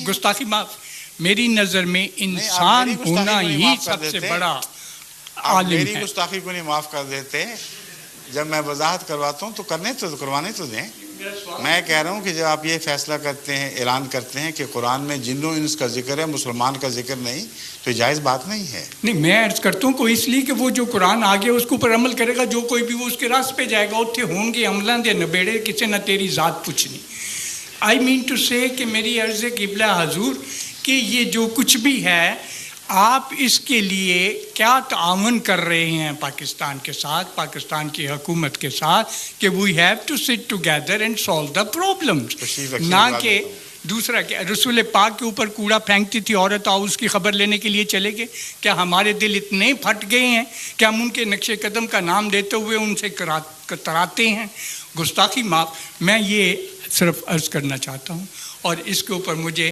गुस्ताखी माफ, मेरी नज़र में इंसान होना ही सबसे बड़ा आलिम है। मेरी गुस्ताखी को नहीं माफ़ कर देते, जब मैं वजाहत करवाता हूँ तो करवाने तो दें। मैं कह रहा हूँ कि जब आप ये फैसला करते हैं, ऐलान करते हैं कि कुरान में जिन्नो इंस का जिक्र है, मुसलमान का जिक्र नहीं, तो जायज़ बात नहीं है। नहीं, मैं अर्ज करता हूँ कोई इसलिए कि वो जो कुरान आ गया उसके ऊपर अमल करेगा, जो कोई भी वो उसके रास्ते पे जाएगा, उत्थे होंगे अमलां दे नबेड़े, किसी न तेरी ज़ात पुछनी। आई मीन टू से कि मेरी अर्ज़ क़िबला हजूर कि ये जो कुछ भी है आप इसके लिए क्या ताअवुन कर रहे हैं पाकिस्तान के साथ, पाकिस्तान की हुकूमत के साथ, कि we have to sit together and solve the problems, ना कि दूसरा कि रसूल पाक के ऊपर कूड़ा फेंकती थी औरत, आओ उसकी खबर लेने के लिए चले गए। क्या हमारे दिल इतने फट गए हैं कि हम उनके नक्शे कदम का नाम देते हुए उनसे कराते हैं? गुस्ताखी माफ, मैं ये सिर्फ अर्ज़ करना चाहता हूँ और इसके ऊपर मुझे